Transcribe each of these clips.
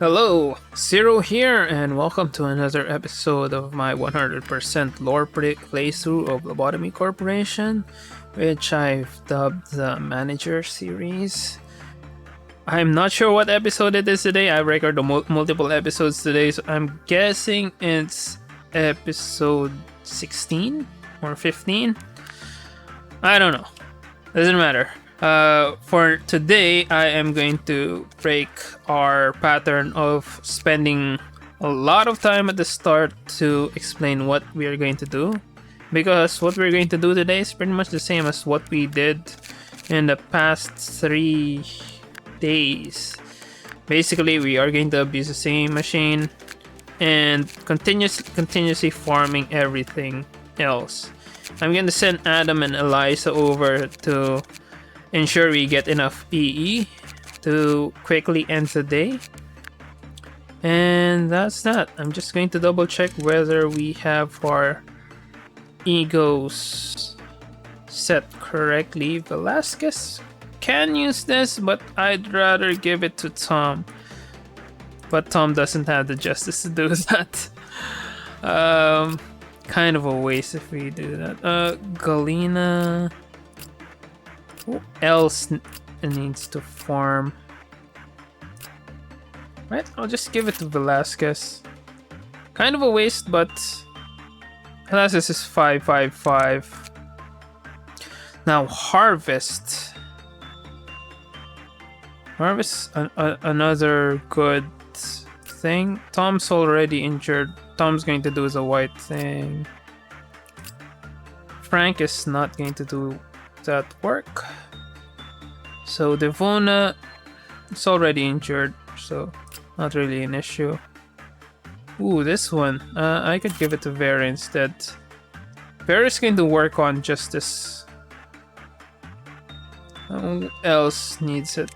Hello, Zero here, and welcome to another episode of my 100% lore playthrough of Lobotomy Corporation, which I've dubbed the Manager series. I'm not sure what episode it is today. I record the multiple episodes today, so I'm guessing it's episode 16 or 15. I don't know. Doesn't matter. For today, I am going to break our pattern of spending a lot of time at the start to explain what we are going to do. Because what we're going to do today is pretty much the same as what we did in the past 3 days. Basically, we are going to abuse the same machine and continuously farming everything else. I'm going to send Adam and Eliza over to ensure we get enough PE to quickly end the day. And that's that. I'm just going to double check whether we have our egos set correctly. Velasquez can use this, but I'd rather give it to Tom. But Tom doesn't have the justice to do that. Kind of a waste if we do that. Galena. Who else needs to farm? Right, I'll just give it to Velasquez. Kind of a waste, but Velasquez is 555. Now harvest. Harvest, another good thing. Tom's already injured. Tom's going to do the white thing. Frank is not going to do that work. So Devona is already injured, so not really an issue. Ooh, this one. I could give it to Vera instead. Vera's going to work on justice. Who else needs it?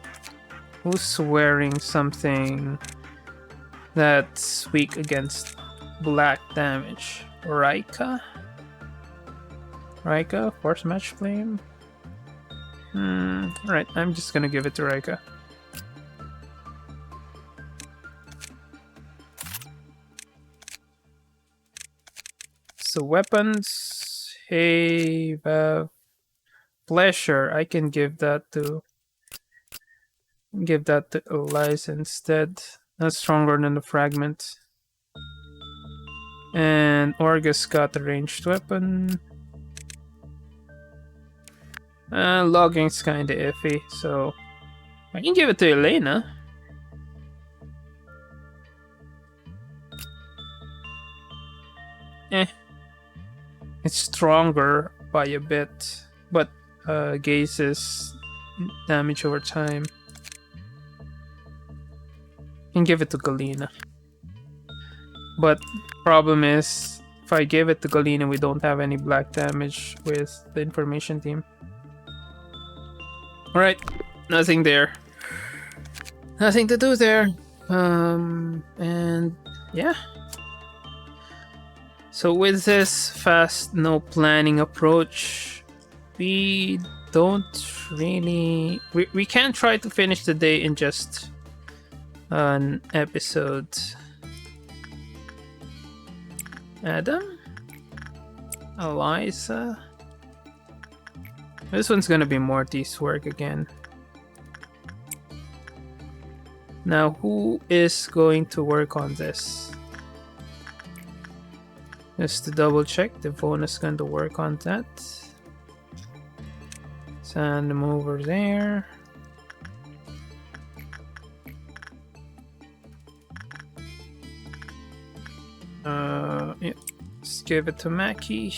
Who's wearing something that's weak against black damage? Raika? Raika? Force Match Flame? Alright, I'm just gonna give it to Raika. So weapons, hey, pleasure. I can give that to Eliza instead. That's stronger than the fragment. And Orgus got a ranged weapon. Logging's kinda iffy, so I can give it to Elena. It's stronger by a bit, but gazes damage over time. Can give it to Galena. But problem is, if I give it to Galena, we don't have any black damage with the information team. Alright, nothing there. Nothing to do there. And yeah. So with this fast, no planning approach, we don't really... We can try to finish the day in just an episode. Adam? Eliza? This one's gonna be Morty's work again. Now, who is going to work on this? Just to double check, Devona's going to work on that. Send them over there. Yeah, let's give it to Mackie.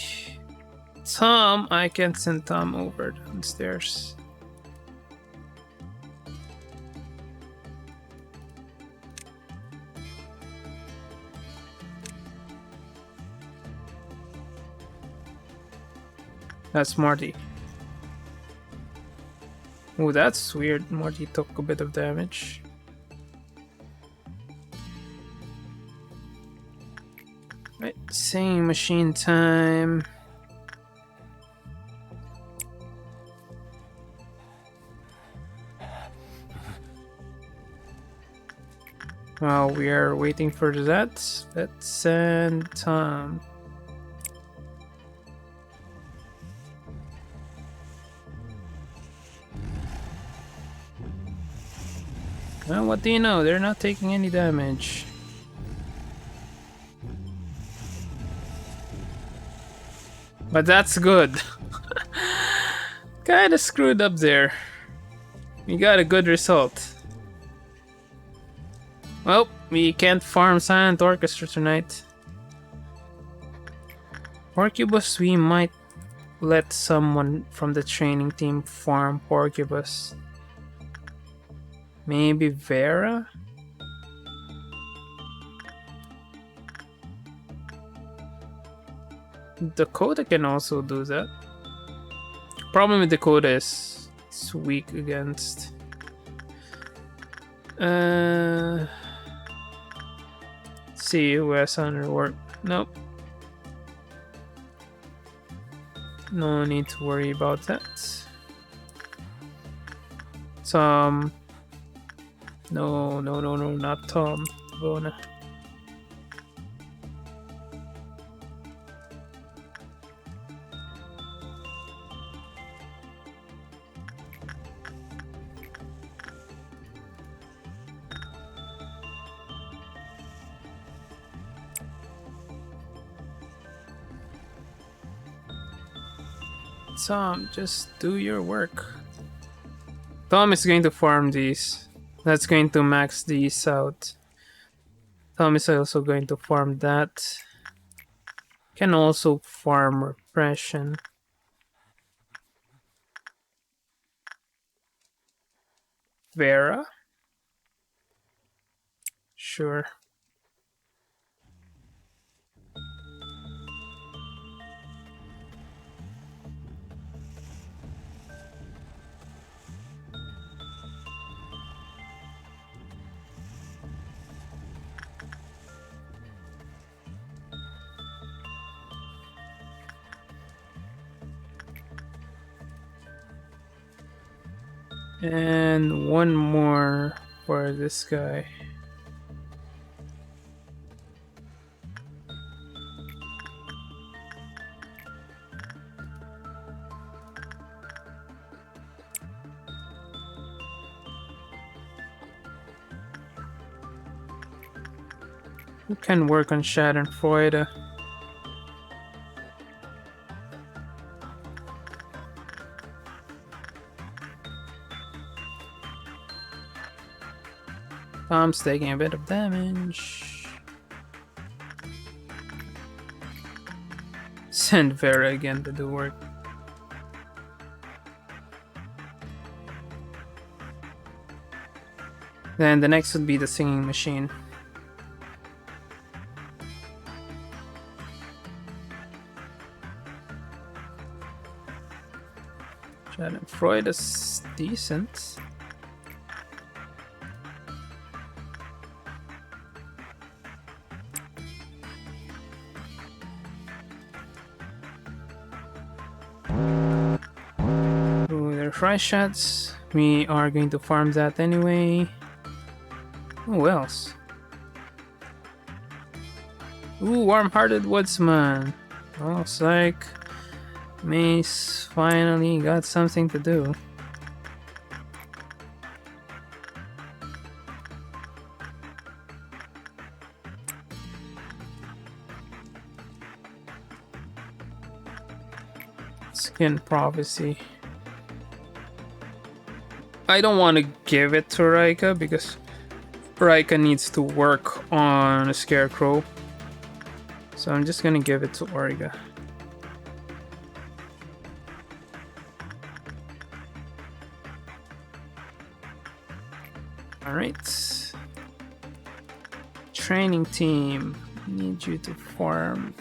Tom, I can send Tom over downstairs. That's Marty. Oh, that's weird. Marty took a bit of damage. Right, same machine time. While we are waiting for that, let's send Tom. Well, what do you know? They're not taking any damage. But that's good. Kinda screwed up there. We got a good result. Well, we can't farm Silent Orchestra tonight. Porcubus, we might let someone from the training team farm Porcubus. Maybe Vera? Dakota can also do that. Problem with Dakota is it's weak against. Let's see who has underwork. Nope. No need to worry about that. Tom. No, not Tom. Bona. Tom, just do your work. Tom is going to farm these. That's going to max these out. Tom is also going to farm that. Can also farm repression. Vera? Sure. And one more for this guy. Who can work on Schadenfreude? Tom's taking a bit of damage. Send Vera again to do work. Then the next would be the singing machine. Schadenfreude is decent. Fry shots. We are going to farm that anyway. Who else? Ooh, Warm-Hearted Woodsman. Oh, psych. Mace finally got something to do. Skin Prophecy. I don't want to give it to Raika because Raika needs to work on a Scarecrow. So I'm just gonna give it to Origa. Alright. Training team. Need you to farm.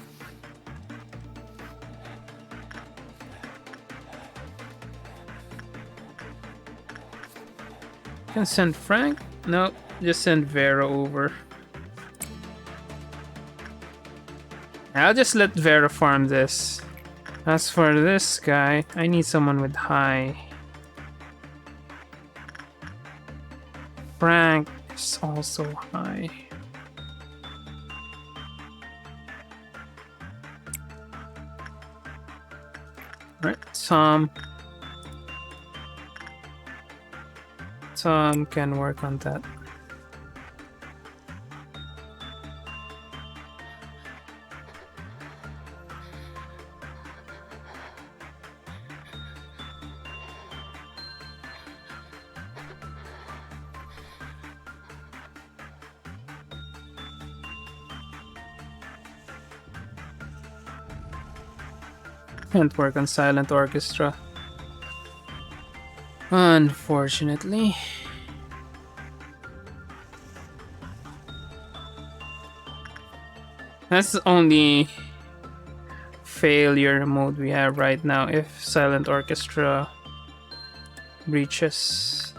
Can send Frank? No, just send Vera over. I'll just let Vera farm this. As for this guy, I need someone with high. Frank, is also high. Right, Tom can work on that. Can't work on silent orchestra, unfortunately. That's the only failure mode we have right now. If silent orchestra breaches,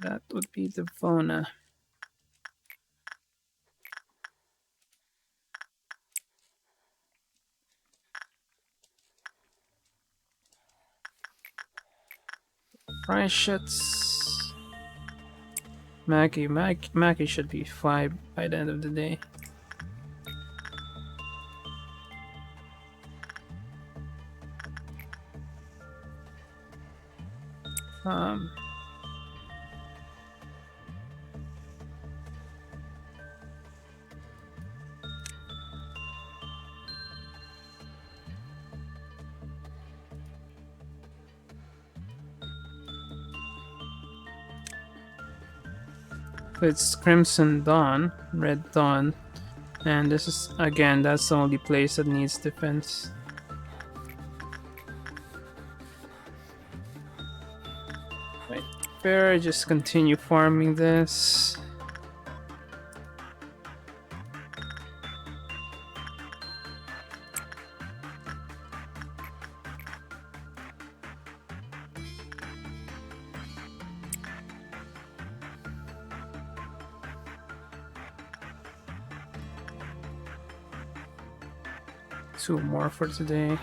that would be the Vona. Price shots. Mackie should be 5 by the end of the day. It's Crimson Dawn, Red Dawn, and this is again that's the only place that needs defense. Right, fair. Just continue farming this. Two more for today.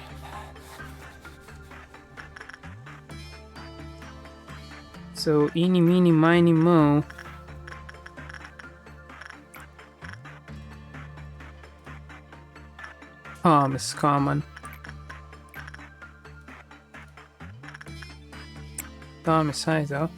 So eeny meeny miny mo. Tom is common. Tom is high though.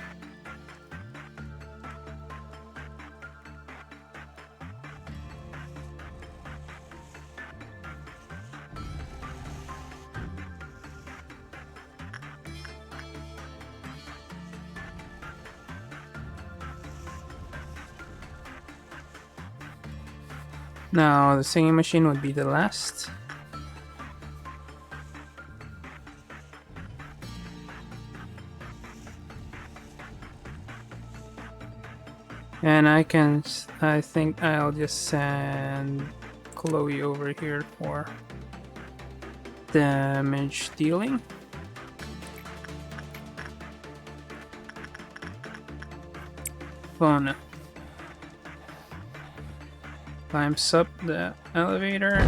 Now the singing machine would be the last. And I think I'll just send Chloe over here for damage dealing. Fun. Climbs up the elevator.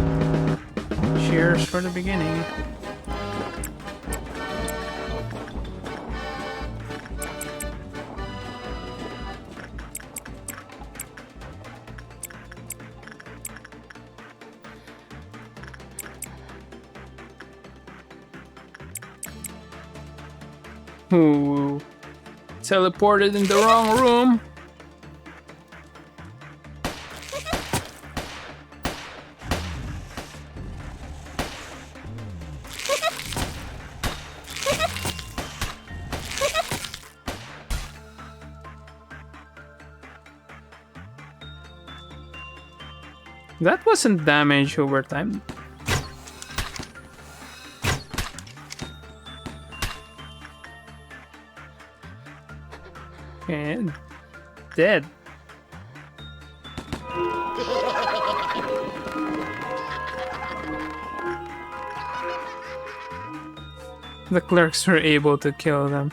Cheers for the beginning. Ooh, teleported in the wrong room. That wasn't damage over time. And dead. The clerks were able to kill them.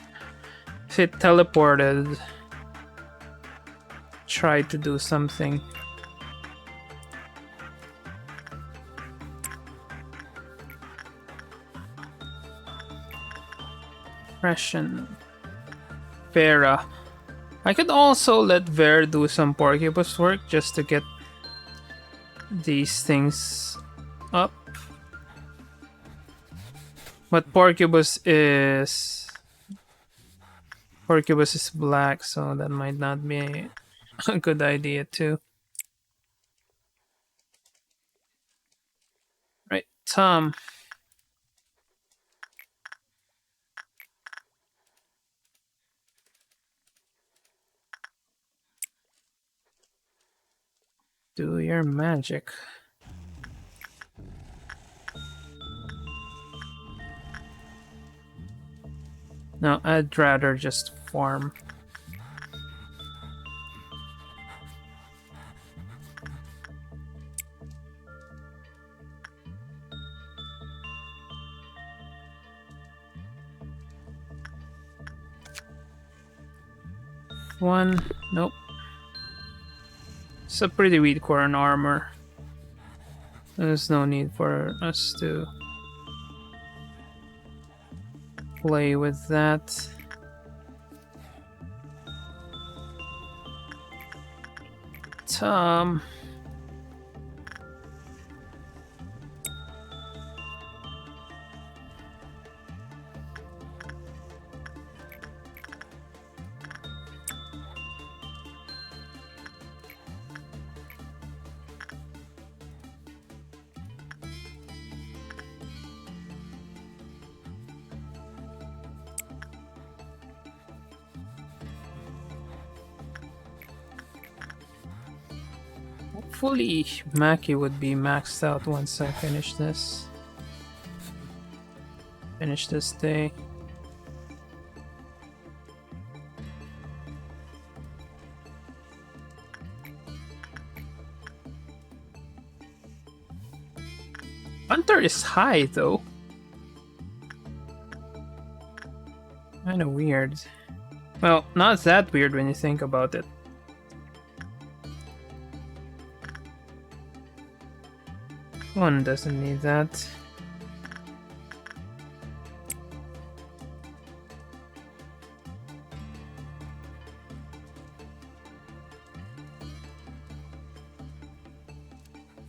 It teleported. Tried to do something. Impression. Vera. I could also let Vera do some Porcupus work just to get these things up. But Porcupus is black, so that might not be a good idea too. Right, Tom. Do your magic. No, I'd rather just farm. One. Nope. It's a pretty weak corn armor. There's no need for us to play with that. Tom. Hopefully, Maki would be maxed out once I finish this. Finish this day. Hunter is high though. Kinda weird. Well, not that weird when you think about it. One doesn't need that.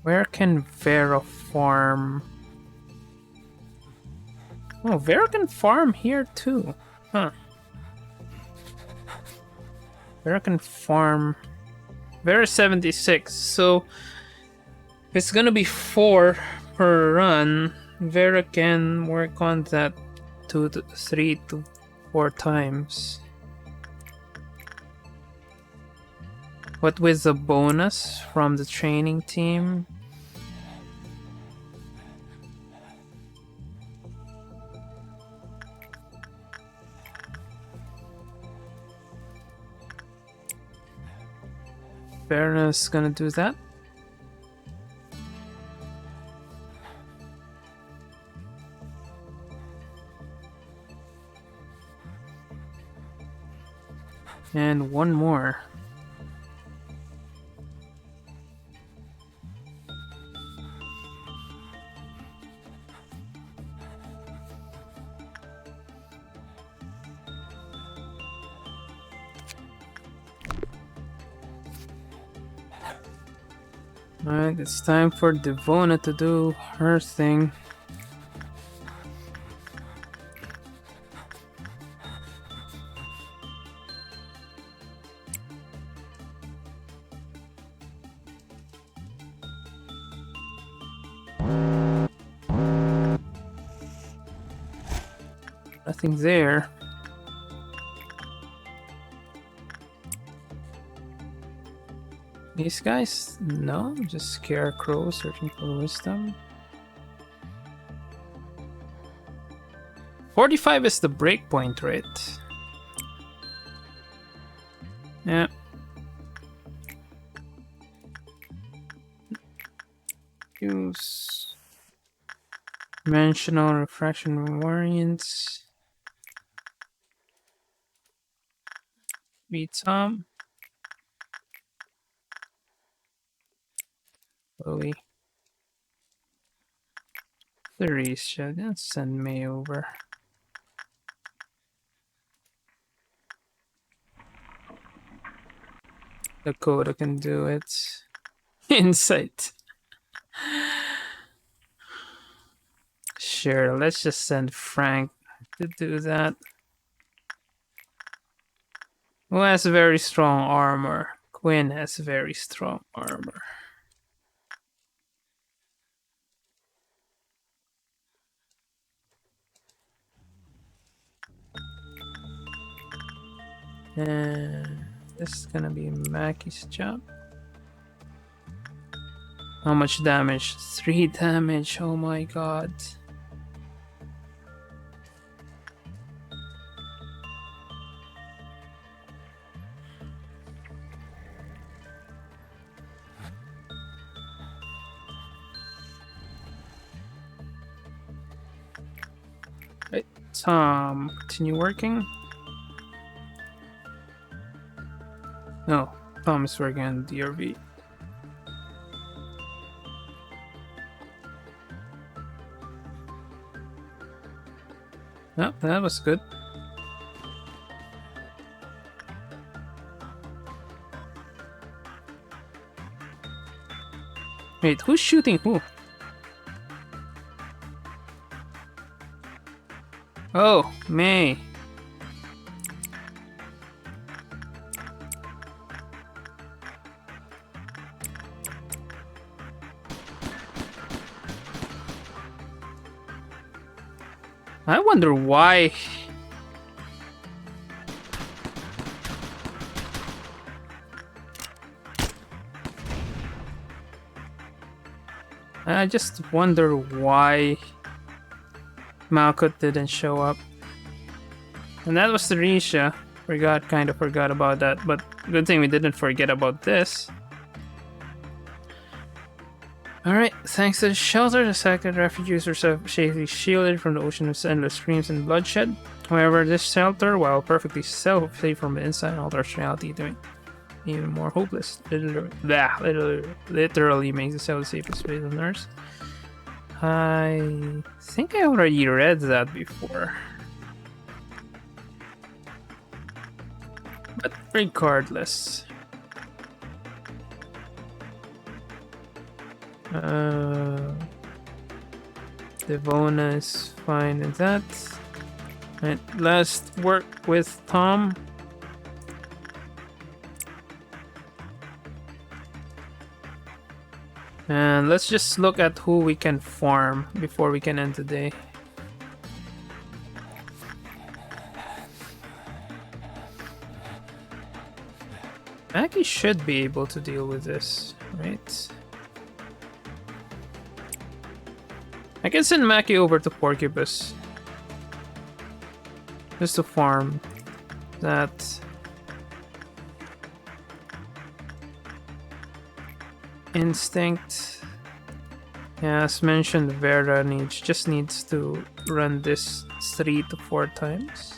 Where can Vera farm? Oh, Vera can farm here too. Huh. Vera can farm. Vera 76. So if it's gonna be 4 per run, Vera can work on that 2 to 3 to 4 times. What with the bonus from the training team? Vera's gonna do that. And one more. Alright, it's time for Devona to do her thing. Nothing there. These guys? No, just Scarecrow searching for wisdom. 45 is the breakpoint, right? Yeah. Use dimensional refraction variants. Beat some. Chloe. 30 should send me over. Dakota can do it. Insight. Sure, let's just send Frank to do that. Who has very strong armor? Quinn has very strong armor. And this is gonna be Mackie's job. How much damage? 3 damage. Oh my god. Right, Tom, continue working. No, Tom is working on DRV. No, that was good. Wait, who's shooting who? Oh, May. I wonder why. I just wonder why Malkuth didn't show up. And that was the Risha. Kind of forgot about that, but good thing we didn't forget about this. Alright, thanks to the shelter, the second refugees were safely shielded from the ocean of endless screams and bloodshed. However, this shelter, while perfectly safe from the inside, alters reality to even more hopeless. Literally makes the cell the safest place on Earth. I think I already read that before. But regardless. Devona is fine with that. Right, let's work with Tom. And let's just look at who we can farm before we can end the day. Mackie should be able to deal with this, right? I can send Mackie over to Porcupus. Just to farm that. Instinct. Yeah, as mentioned, Vera just needs to run this 3 to 4 times.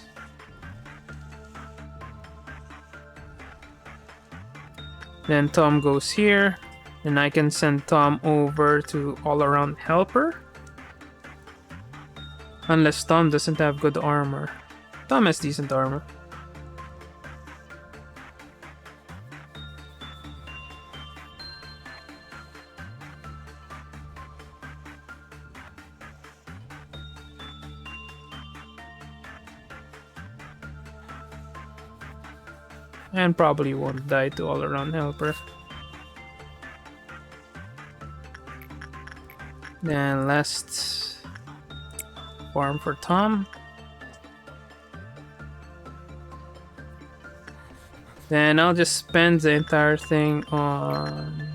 Then Tom goes here, and I can send Tom over to all-around helper. Unless Tom doesn't have good armor. Tom has decent armor. And probably won't die to all-around helper. Then last farm for Tom. Then I'll just spend the entire thing on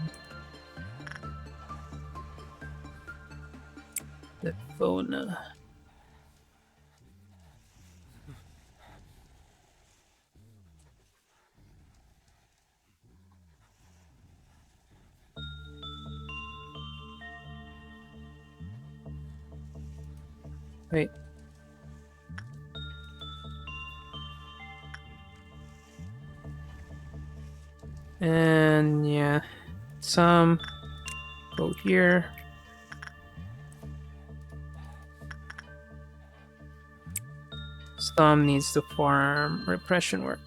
the phone. Wait. And yeah, some go here. Some needs to farm repression work.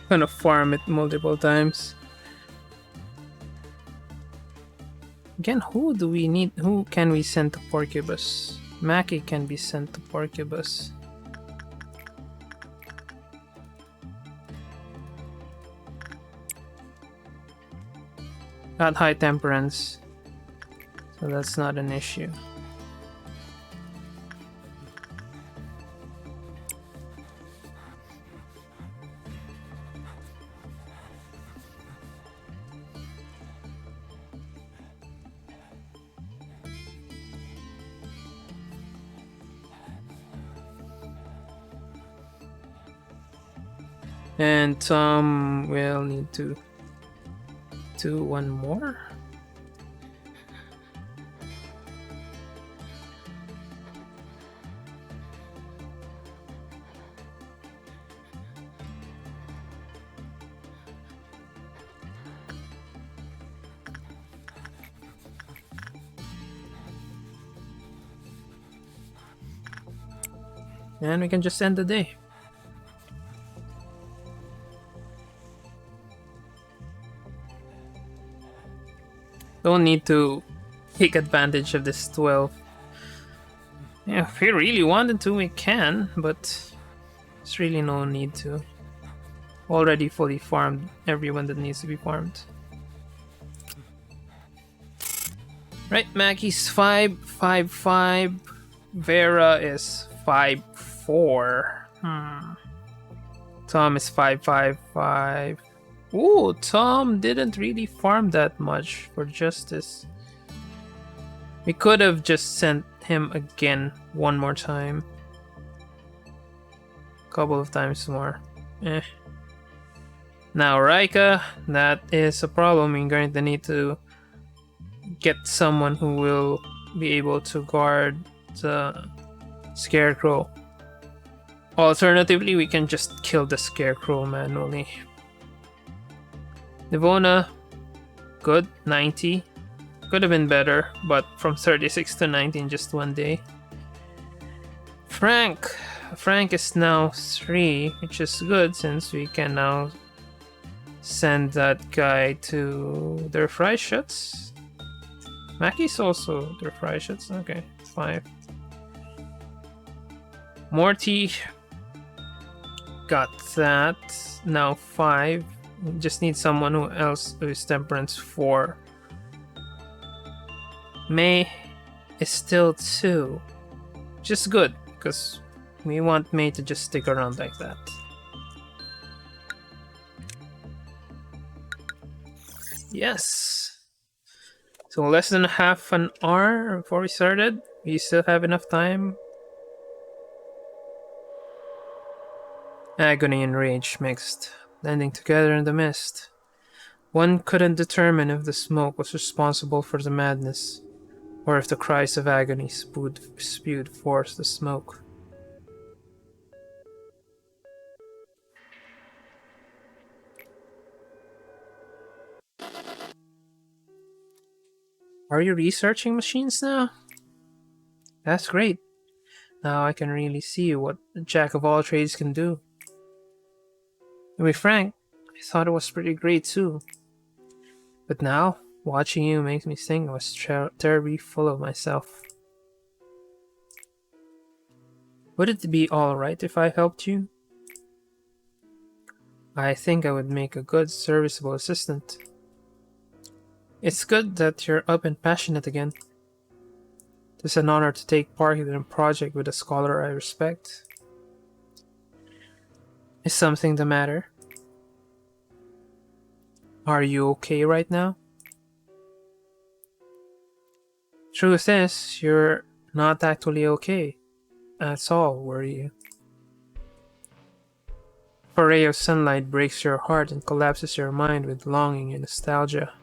Gonna farm it multiple times. Again, who do we need? Who can we send to Porcubus? Mackie can be sent to Porcubus. Got high temperance, so that's not an issue. And Tom will need to do one more. And we can just end the day. Don't need to take advantage of this 12. Yeah, if we really wanted to, we can, but there's really no need to. Already fully farmed everyone that needs to be farmed. Right, Mackie's 5-5-5. Vera is 5-4. Tom is 5-5-5. Ooh, Tom didn't really farm that much for justice. We could have just sent him again one more time. A couple of times more. Now, Raika, that is a problem. We're going to need to get someone who will be able to guard the Scarecrow. Alternatively, we can just kill the Scarecrow manually. Devona, good, 90. Could have been better, but from 36 to 90 in just one day. Frank is now 3, which is good since we can now send that guy to their fry shuts. Mackie's also their fry shuts. Okay, 5. Morty got that. Now 5. Just need someone else who is temperance 4. May is still 2, which is good because we want May to just stick around like that. Yes. So less than half an hour before we started. We still have enough time. Agony and rage mixed, blending together in the mist. One couldn't determine if the smoke was responsible for the madness, or if the cries of agony spewed forth the smoke. Are you researching machines now? That's great. Now I can really see what the jack of all trades can do. To be frank, I thought it was pretty great too. But now, watching you makes me think I was terribly full of myself. Would it be alright if I helped you? I think I would make a good, serviceable assistant. It's good that you're up and passionate again. It's an honor to take part in a project with a scholar I respect. Is something the matter? Are you okay right now? Truth is, you're not actually okay. That's all, were you? A ray of sunlight breaks your heart and collapses your mind with longing and nostalgia.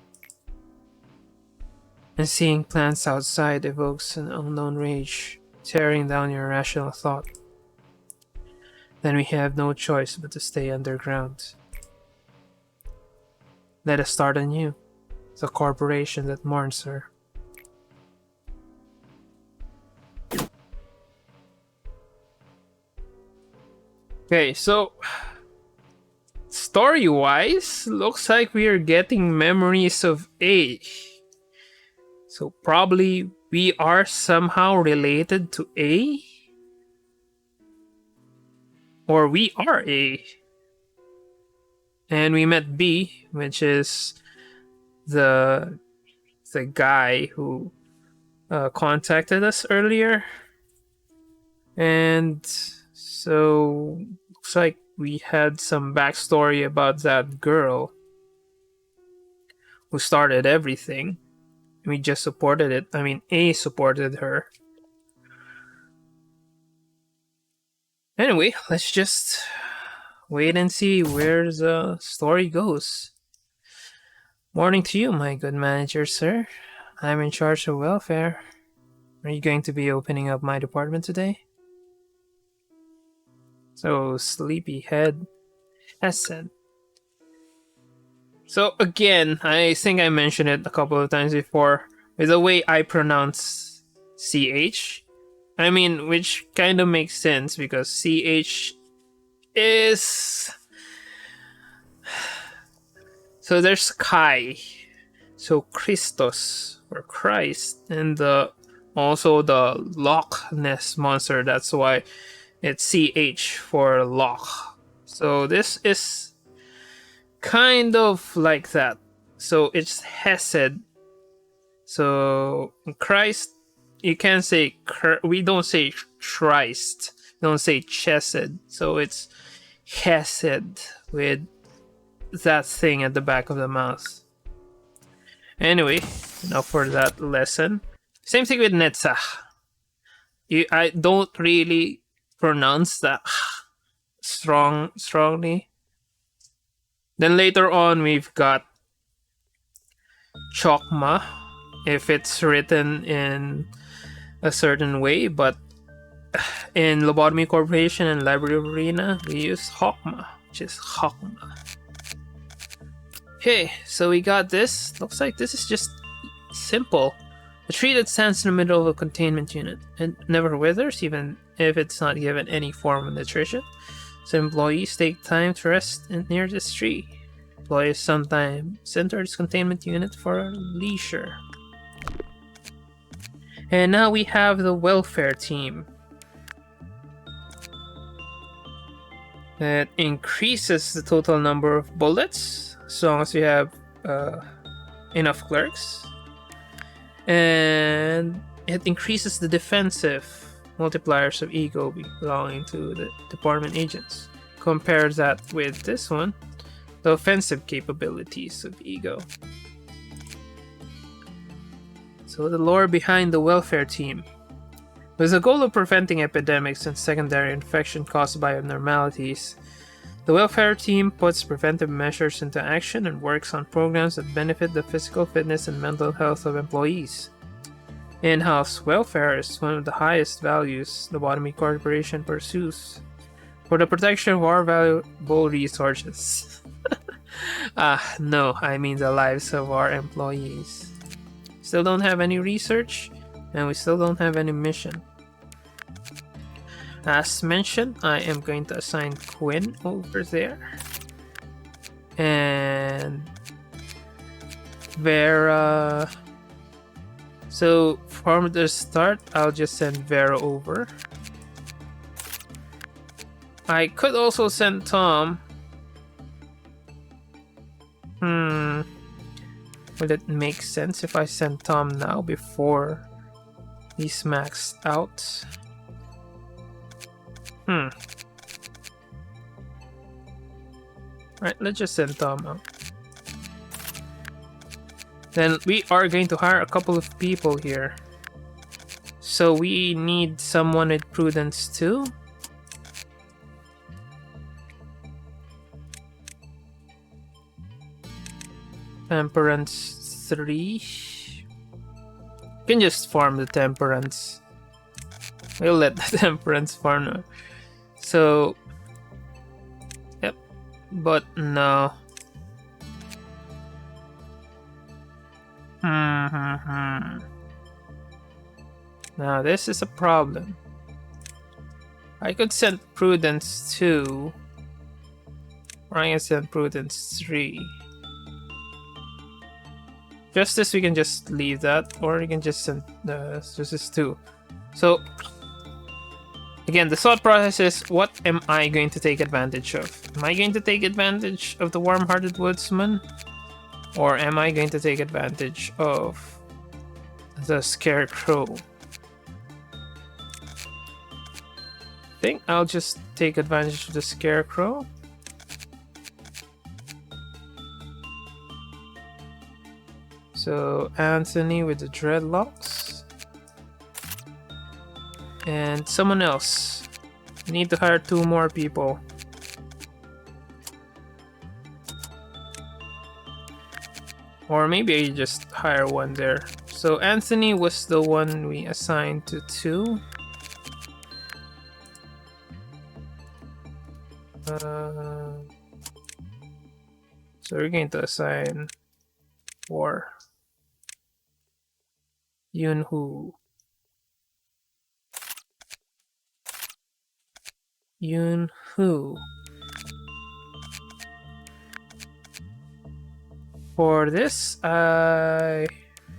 And seeing plants outside evokes an unknown rage, tearing down your rational thought. Then we have no choice but to stay underground. Let us start anew, the corporation that mourns her. Okay, so Story-wise, looks like we are getting memories of A. So probably we are somehow related to A? Or we are A. And we met B, which is the guy who contacted us earlier. And so looks like we had some backstory about that girl who started everything. We just supported it. I mean, A supported her. Anyway, let's just wait and see where the story goes. Morning to you, my good manager, sir. I'm in charge of welfare. Are you going to be opening up my department today? So, sleepyhead has said. So, again, I think I mentioned it a couple of times before, with the way I pronounce CH. I mean, which kind of makes sense because CH is. So there's Kai. So Christos or Christ, and also the Loch Ness monster. That's why it's CH for Loch. So this is kind of like that. So it's Hesed. So Christ, you can't say we don't say Christ. Don't say Chesed. So it's Hesed with that thing at the back of the mouth. Anyway, enough for that lesson. Same thing with Netzach. I don't really pronounce that strongly. Then later on, we've got Chokma, if it's written in a certain way, but in Lobotomy Corporation and Library Arena, we use Hokma, which is Hokma. Okay, so we got this. Looks like this is just simple. A tree that stands in the middle of a containment unit and never withers, even if it's not given any form of nutrition. So employees take time to rest near this tree. Employees sometimes enter this containment unit for leisure. And now we have the welfare team. That increases the total number of bullets as long as we have enough clerks. And it increases the defensive multipliers of ego belonging to the department agents. Compare that with this one, the offensive capabilities of ego. So the lore behind the welfare team. With the goal of preventing epidemics and secondary infection caused by abnormalities, the welfare team puts preventive measures into action and works on programs that benefit the physical fitness and mental health of employees. In-house welfare is one of the highest values the Lobotomy Corporation pursues for the protection of our valuable resources. No, I mean the lives of our employees. Still don't have any research, and we still don't have any mission. As mentioned, I am going to assign Quinn over there. And Vera. So from the start, I'll just send Vera over. I could also send Tom. Would it make sense if I send Tom now before he's maxed out? Alright, let's just send Tom out. Then we are going to hire a couple of people here. So we need someone with prudence too. Temperance 3. You can just farm the temperance. We'll let the temperance farm now. So, yep, but no. Now this is a problem. I could send prudence too, Or I can send Prudence 3. Justice, we can just leave that, or we can just send Justice 2. So, again, the thought process is, what am I going to take advantage of? Am I going to take advantage of the Warm-Hearted Woodsman? Or am I going to take advantage of the Scarecrow? I think I'll just take advantage of the Scarecrow. So Anthony with the dreadlocks. And someone else. We need to hire 2 more people. Or maybe I just hire 1 there. So Anthony was the one we assigned to 2. So we're going to assign 4. Yunhu. For this, I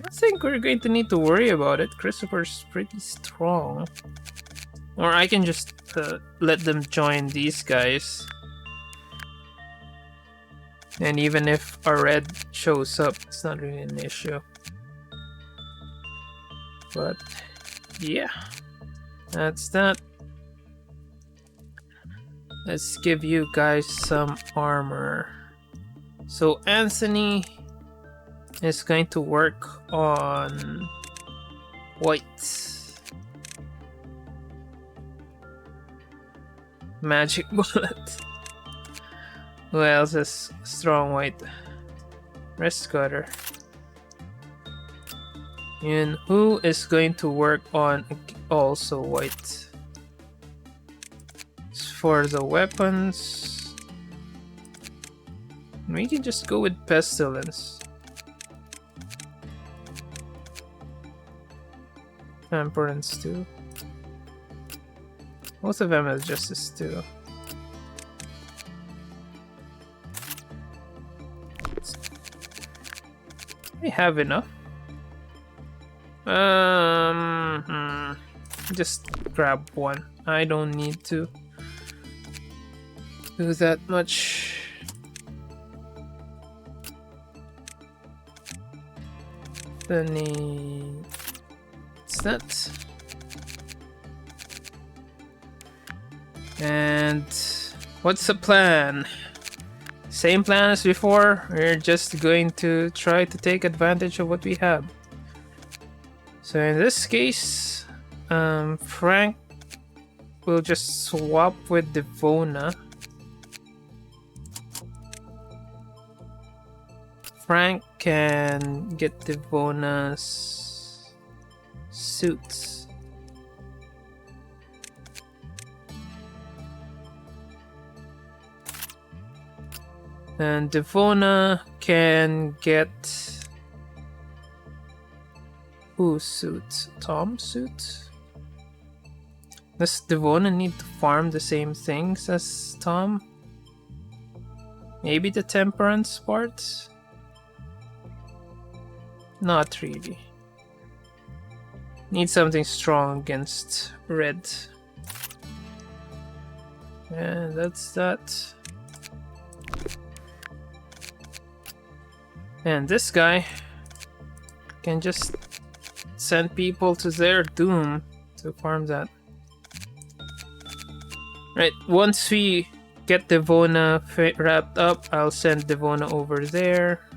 don't think we're going to need to worry about it. Christopher's pretty strong. Or I can just let them join these guys. And even if a red shows up, it's not really an issue. But yeah, that's that. Let's give you guys some armor. So Anthony is going to work on white. Magic bullet. Who else is strong white? Wrist cutter. And who is going to work on also white? For the weapons, we can just go with pestilence. Temperance too. Both of them have justice too. We have enough. Just grab 1. I don't need to do that much. Then it's that. And what's the plan? Same plan as before. We're just going to try to take advantage of what we have. So in this case, Frank will just swap with Devona. Frank can get Devona's suits. And Devona can get whose suit? Tom's suit? Does Devona need to farm the same things as Tom? Maybe the temperance part? Not really. Need something strong against red. And that's that. And this guy can just send people to their doom to farm that. Right, once we get Devona wrapped up, I'll send Devona over there.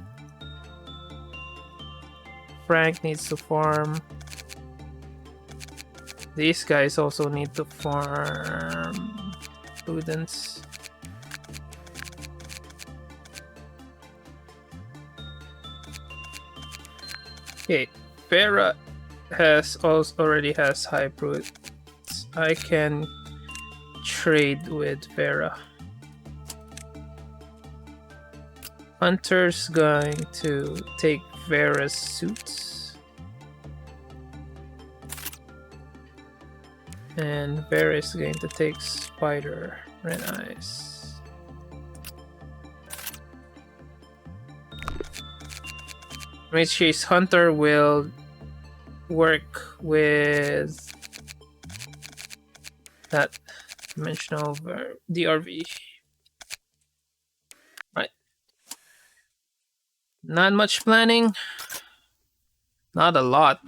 Frank needs to farm. These guys also need to farm Prudence. Okay, Vera already has high Prudence. I can trade with Vera. Hunter's going to take Vera's suits. And Vera is going to take Spider. Red Eyes. In which case, Hunter will work with that dimensional DRV. Right. Not much planning. Not a lot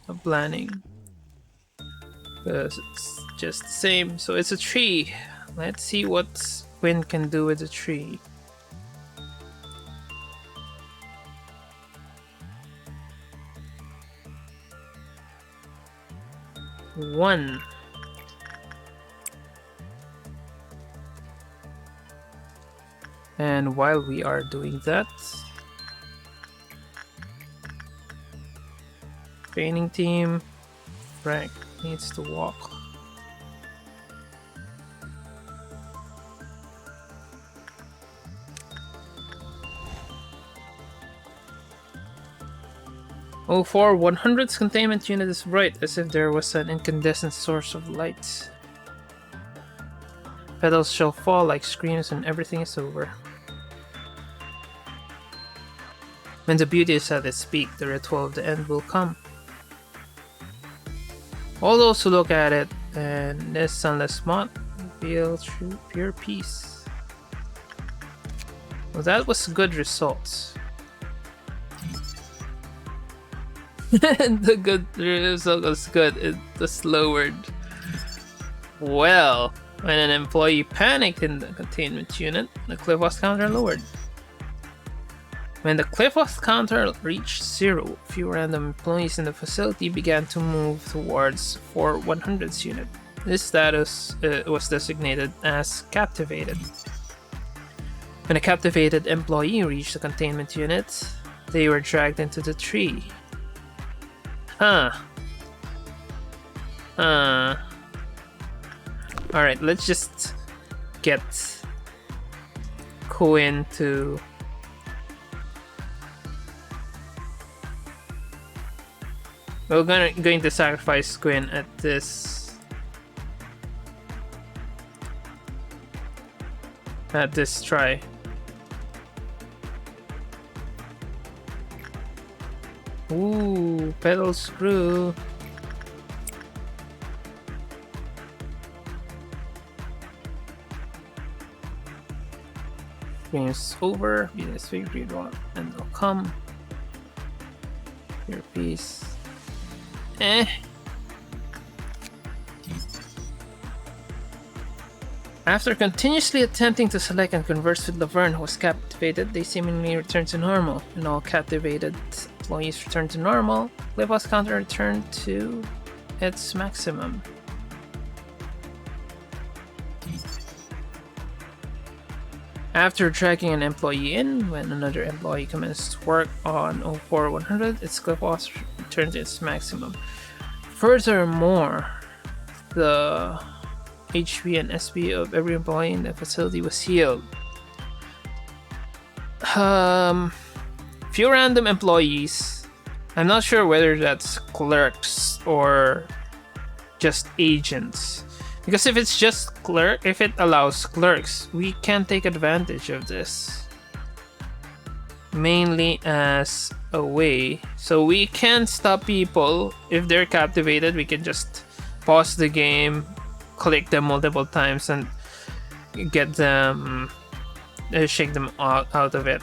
of planning. Because it's just the same. So it's a tree. Let's see what Quinn can do with the tree. One. And while we are doing that, training team, Frank needs to walk. Oh, 100's containment unit is bright, as if there was an incandescent source of light. Petals shall fall like screams and everything is over. When the beauty is at its peak, the ritual of the end will come. All those who look at it and this sunless moth feel true pure peace. Well, that was good results. The good result was good. It was lowered. Well, when an employee panicked in the containment unit, the Cliffos counter lowered. When the Cliffos counter reached 0, few random employees in the facility began to move towards 100's unit. This status was designated as captivated. When a captivated employee reached the containment unit, they were dragged into the tree. Alright, let's just get Quinn to... We're going to sacrifice Quinn at this try. Ooh, pedal screw. Game's over. Venus victory draw and they'll come. Your piece. After continuously attempting to select and converse with Laverne, who was captivated, they seemingly returned to normal. And all captivated employees returned to normal. Cliffos counter returned to its maximum. After dragging an employee in, when another employee commenced work on 04-100, its Cliffos returned to its maximum. Furthermore, the HP and SP of every employee in the facility was healed. Few random employees. I'm not sure whether that's clerks or just agents. Because if it's just if it allows clerks, we can take advantage of this. Mainly as a way. So we can stop people. If they're captivated, we can just pause the game, click them multiple times, and get them, shake them out of it.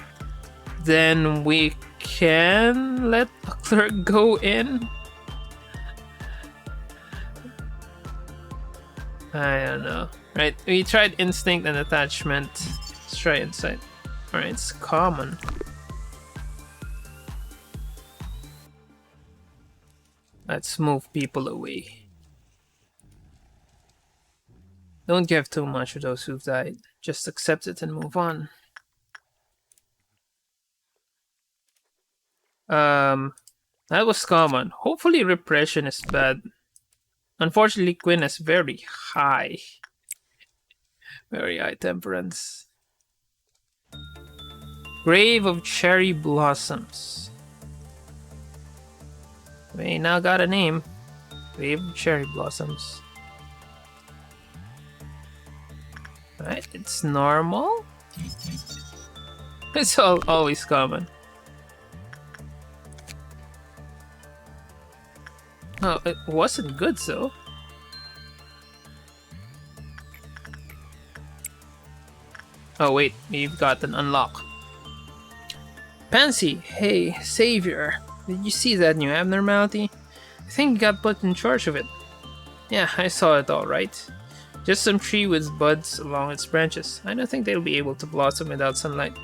Then we can let a clerk go in. I don't know. Right, we tried instinct and attachment. Let's try insight. Alright, it's common. Let's move people away. Don't give too much to those who've died. Just accept it and move on. That was common. Hopefully repression is bad. Unfortunately, Quinn is very high temperance. Grave of Cherry Blossoms. We now got a name. Grave of Cherry Blossoms. Right, it's normal. It's always common. Oh, it wasn't good, so. Oh, wait, we've got an unlock. Pansy, hey, Savior. Did you see that new abnormality? I think you got put in charge of it. Yeah, I saw it all right. Just some tree with buds along its branches. I don't think they'll be able to blossom without sunlight.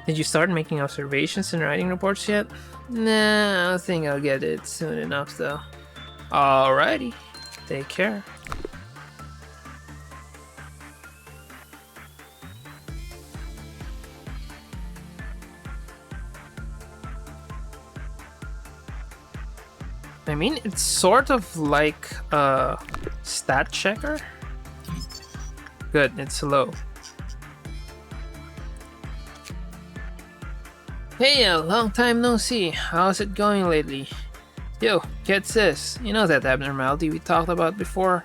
Did you start making observations and writing reports yet? Nah, I don't think I'll get it soon enough though. Alrighty, take care. I mean, it's sort of like a stat checker. Good, it's low. Hey, a long time no see. How's it going lately? Yo, get this. You know that abnormality we talked about before?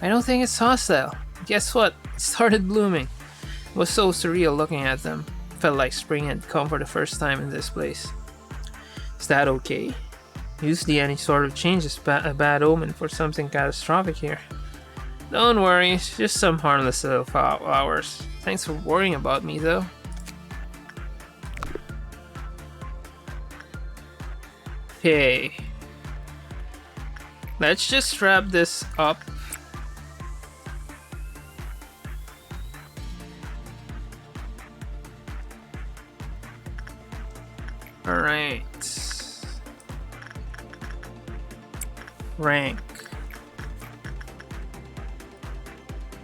I don't think it's hostile. Guess what? It started blooming. It was so surreal looking at them. Felt like spring had come for the first time in this place. Is that okay? Usually any sort of change is a bad omen for something catastrophic here. Don't worry, it's just some harmless little flowers. Thanks for worrying about me though. Okay. Let's just wrap this up. Alright. Rank.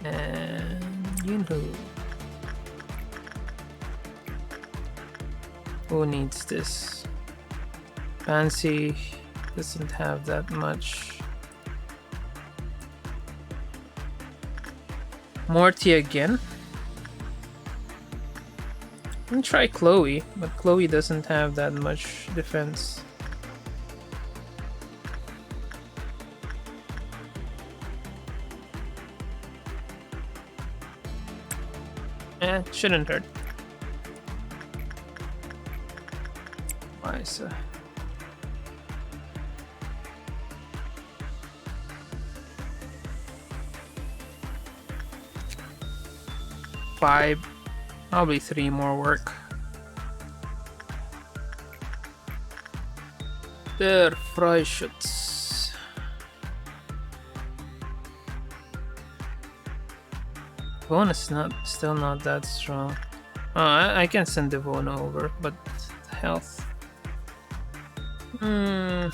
And you know. Who needs this? Fancy doesn't have that much. Morty again. I'm gonna try Chloe, but Chloe doesn't have that much defense. Shouldn't hurt. Why so? Five, probably 3 more work. Der Freischutz. Bonus still not that strong. Oh, I can send Devona over, but health. This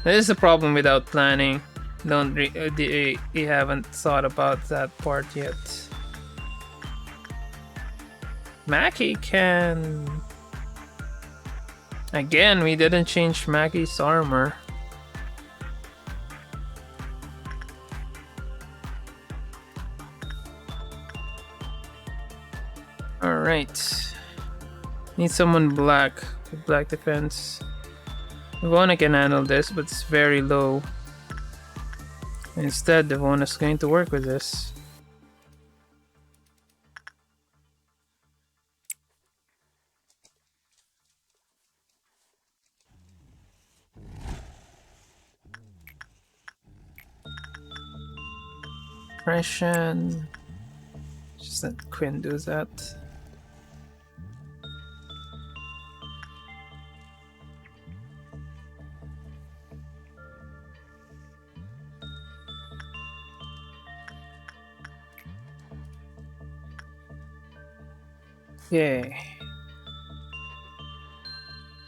is a problem without planning. You haven't thought about that part yet. Mackie can. Again, we didn't change Mackie's armor. Alright. Need someone black with black defense. Devona can handle this, but it's very low. Instead, Devona's going to work with this. Depression. Just let Quinn do that. Okay.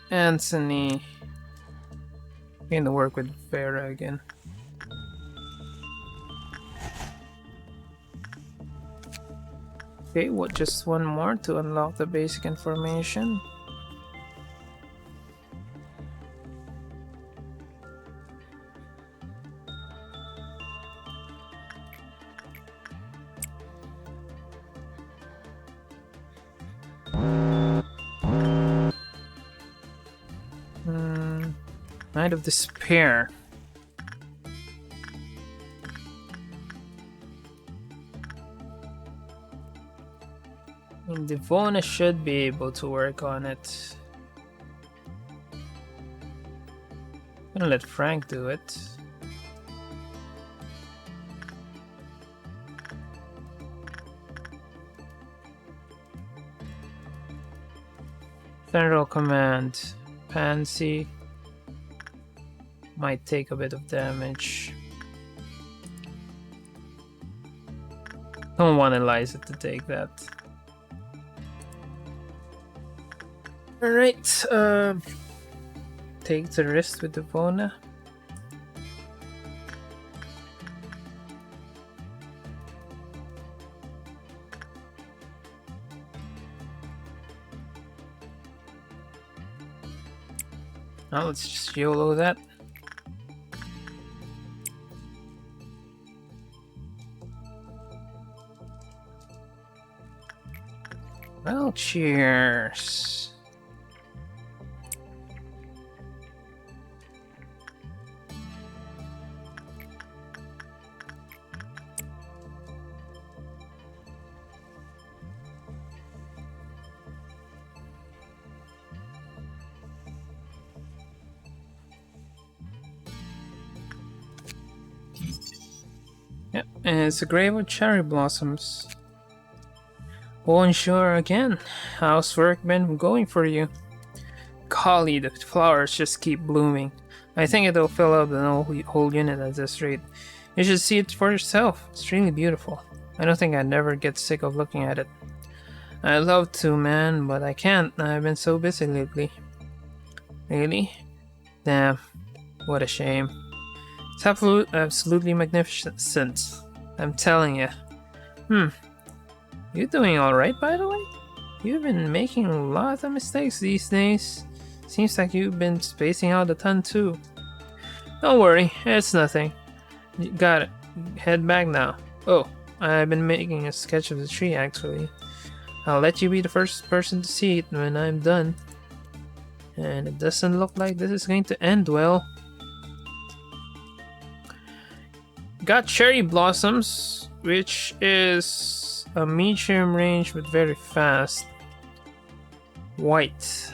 Anthony. Going to work with Vera again. Okay, what? Just one more to unlock the basic information. Night of Despair. Devona should be able to work on it. gonna let Frank do it. Central Command. Pansy might take a bit of damage. Don't want Eliza to take that. Alright, take the risk with the Bona. Now let's just YOLO that. Well, cheers. Yep, and it's a grave of cherry blossoms. Bonjour again. How's work been going for you? Golly, the flowers just keep blooming. I think it'll fill up the whole unit at this rate. You should see it for yourself. It's really beautiful. I don't think I'd never get sick of looking at it. I'd love to, man, but I can't. I've been so busy lately. Really? Damn. What a shame. It's absolutely magnificent. I'm telling you. You doing alright, by the way? You've been making a lot of mistakes these days. Seems like you've been spacing out a ton too. Don't worry, it's nothing. You got it. Head back now. Oh, I've been making a sketch of the tree actually. I'll let you be the first person to see it when I'm done. And it doesn't look like this is going to end well. Got cherry blossoms, which is a medium range but very fast. White.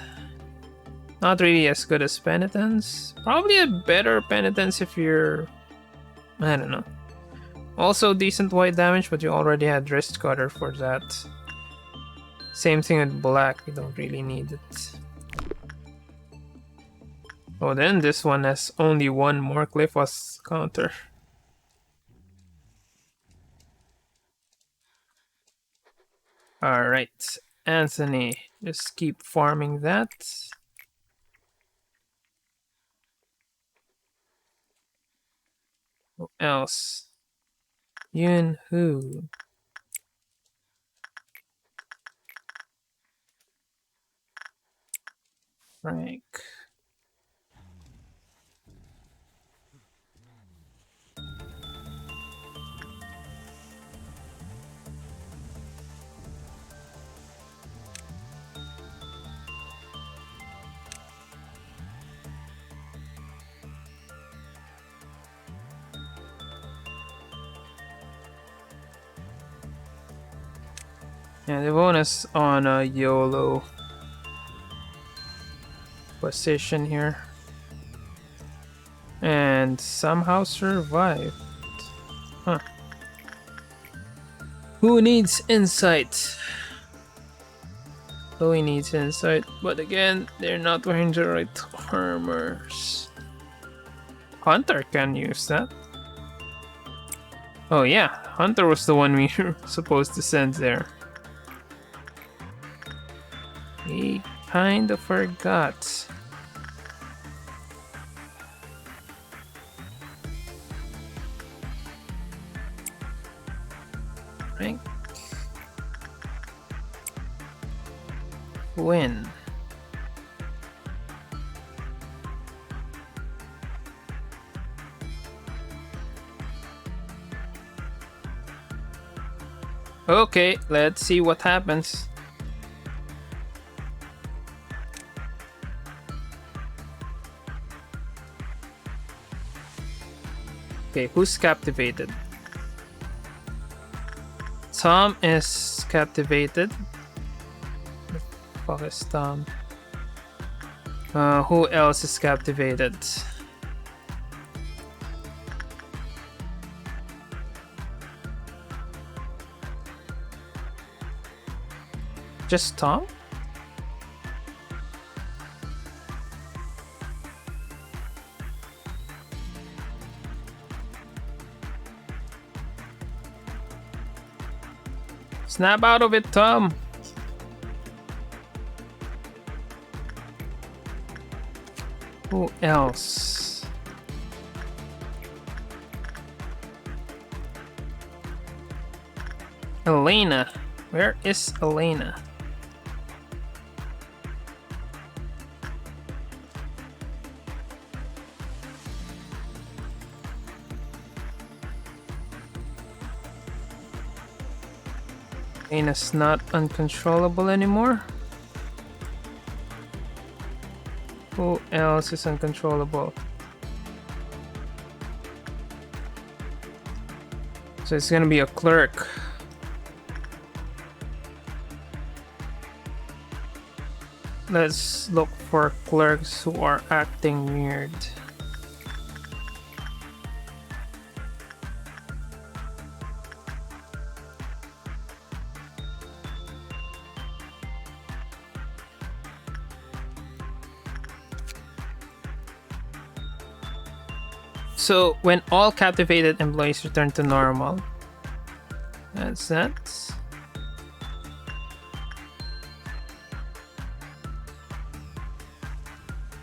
Not really as good as penitence. Probably a better penitence if you're... I don't know. Also decent white damage, but you already had wrist cutter for that. Same thing with black, you don't really need it. Oh, then this one has only one more Cliffos counter. Alright, Anthony, just keep farming that. Who else? Yun Hu. Frank. Yeah, the bonus on a YOLO position here. And somehow survived. Huh. Who needs insight? Chloe needs insight, but again, they're not wearing the right armors. Hunter can use that. Oh yeah, Hunter was the one we were supposed to send there. We kind of forgot. Right. Win. Okay, let's see what happens. Okay, who's captivated? Tom is captivated. What the fuck is Tom? Who else is captivated? Just stop? Snap out of it, Tom! Who else? Elena. Where is Elena? Elena's not uncontrollable anymore. Who else is uncontrollable? So it's gonna be a clerk. Let's look for clerks who are acting weird. So when all captivated employees return to normal, that's that.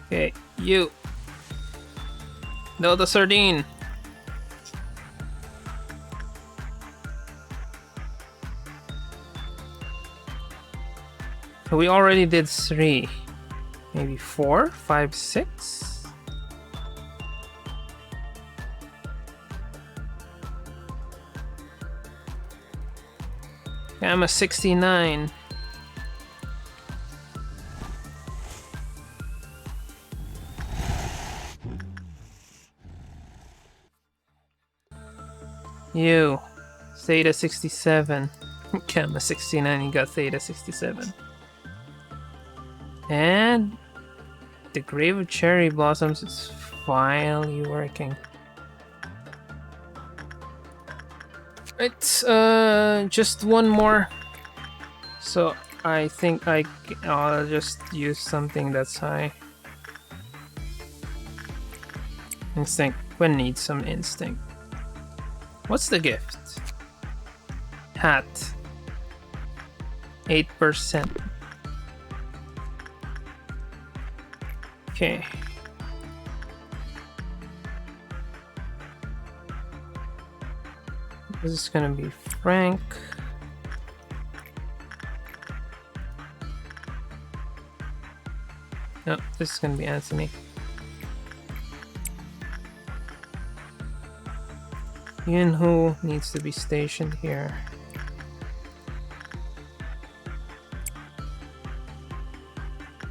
Okay, you. No, the sardine. So we already did 3. Maybe 4, 5, 6. I'm a 69. You, Theta 67. Gamma 69, you got Theta 67. And the Grave of Cherry Blossoms is finally working. It's just one more. So I think I'll just use something that's high. Instinct. We need some instinct. What's the gift? Hat. 8%. Okay. This is gonna be Frank. No, this is gonna be Anthony. Yunho needs to be stationed here.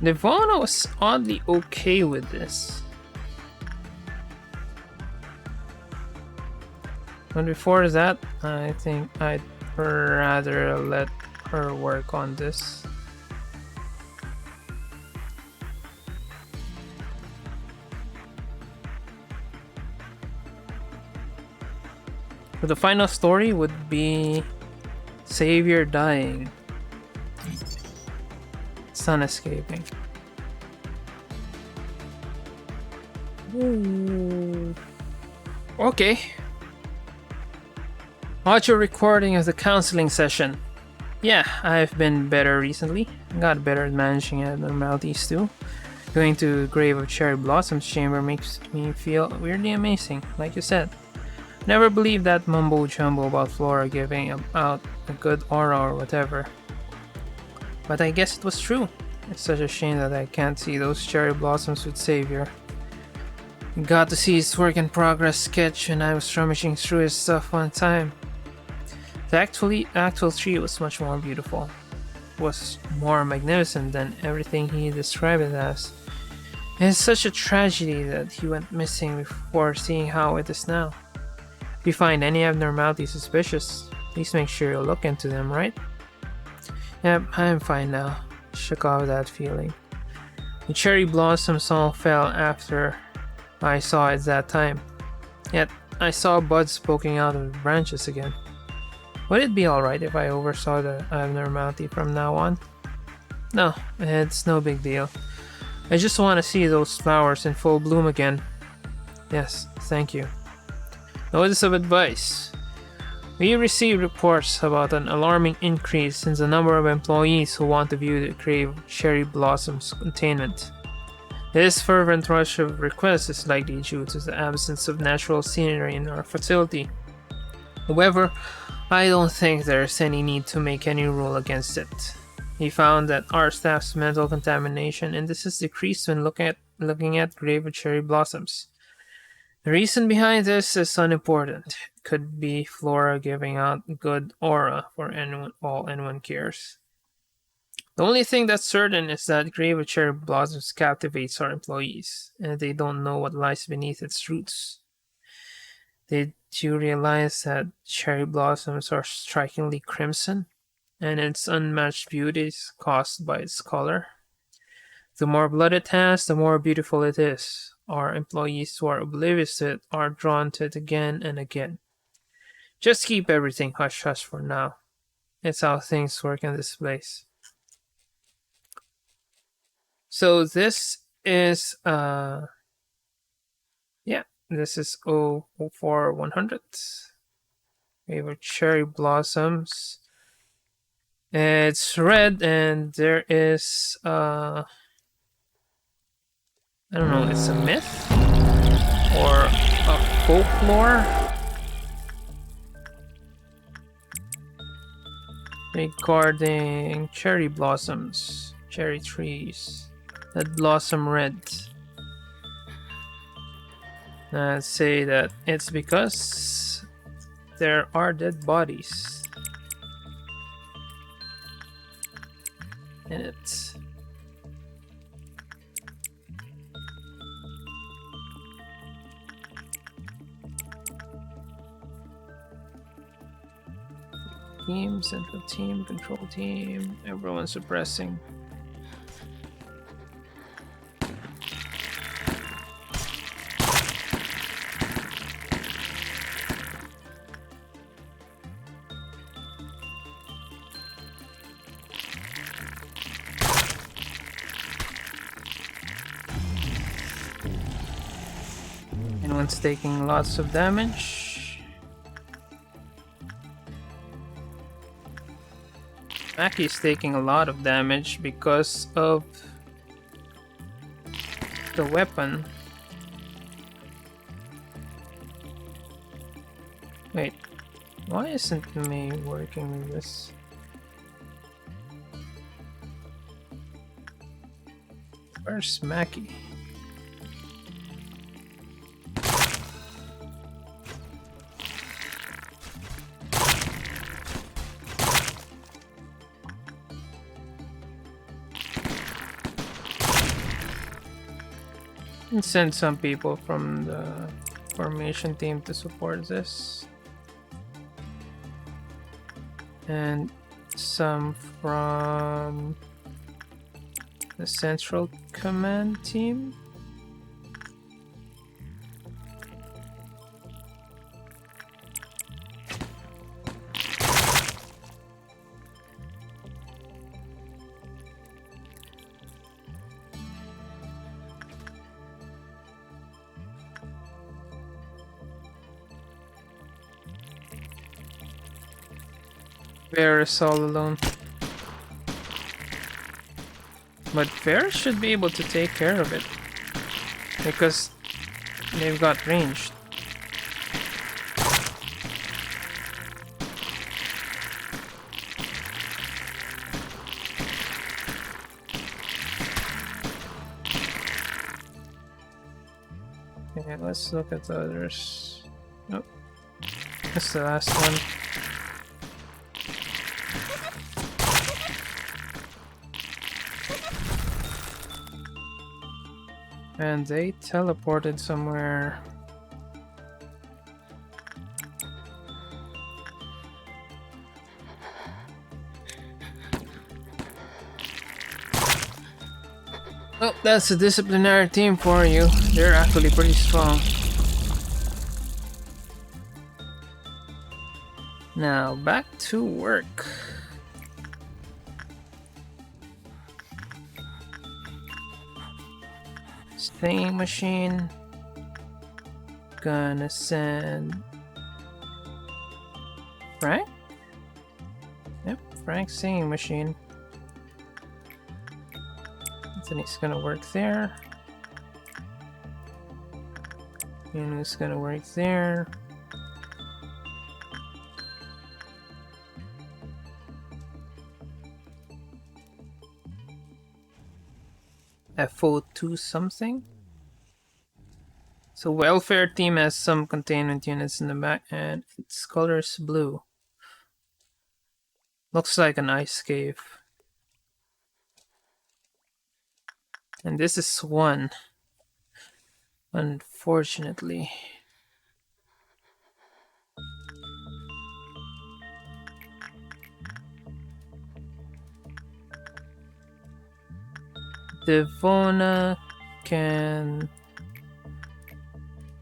Nirvana was oddly okay with this. But before that, I think I'd rather let her work on this. But the final story would be Savior dying, Sun escaping. Ooh. Okay. Audio recording of the counseling session. Yeah, I've been better recently. Got better at managing abnormalities too. Going to Grave of Cherry Blossoms chamber makes me feel weirdly amazing, like you said. Never believed that mumbo jumbo about Flora giving out a good aura or whatever. But I guess it was true. It's such a shame that I can't see those cherry blossoms with Savior. Got to see his work in progress sketch and I was rummaging through his stuff one time. The actual tree was much more beautiful. Was more magnificent than everything he described it as. It's such a tragedy that he went missing before seeing how it is now. If you find any abnormalities suspicious, please make sure you look into them, right? Yep, I'm fine now. Shook off that feeling. The cherry blossoms all fell after I saw it that time. Yet, I saw buds poking out of the branches again. Would it be alright if I oversaw the abnormality from now on? No, it's no big deal. I just want to see those flowers in full bloom again. Yes, thank you. Notice of advice. We received reports about an alarming increase in the number of employees who want to view the grave cherry blossoms containment. This fervent rush of requests is likely due to the absence of natural scenery in our facility. However, I don't think there's any need to make any rule against it. He found that our staff's mental contamination indices decreased when looking at grave cherry blossoms. The reason behind this is unimportant. It could be flora giving out good aura for anyone cares. The only thing that's certain is that grave cherry blossoms captivates our employees, and they don't know what lies beneath its roots. Did you realize that cherry blossoms are strikingly crimson, and its unmatched beauty is caused by its color? The more blood it has, the more beautiful it is. Our employees who are oblivious to it are drawn to it again and again. Just keep everything hush hush for now. It's how things work in this place. So this is this is 04100. We have cherry blossoms. It's red and there is I don't know, it's a myth or a folklore regarding cherry blossoms, cherry trees that blossom red. Let's say that it's because there are dead bodies in it. Team, central team, control team, everyone suppressing. Anyone's taking lots of damage. Maki's taking a lot of damage because of the weapon. Wait, why isn't me working with this? Where's Maki? And send some people from the formation team to support this. And some from the central command team. Bear is all alone. But Bear should be able to take care of it. Because they've got ranged. Okay, let's look at the others. Nope. That's the last one. And they teleported somewhere. Well, that's a disciplinary team for you. They're actually pretty strong. Now, back to work. Singing machine. Gonna send Frank? Yep, Frank's singing machine. Then he's gonna work there. And it's gonna work there. FO2 something. So welfare team has some containment units in the back and its color is blue. Looks like an ice cave. And this is one. Unfortunately. Devona can...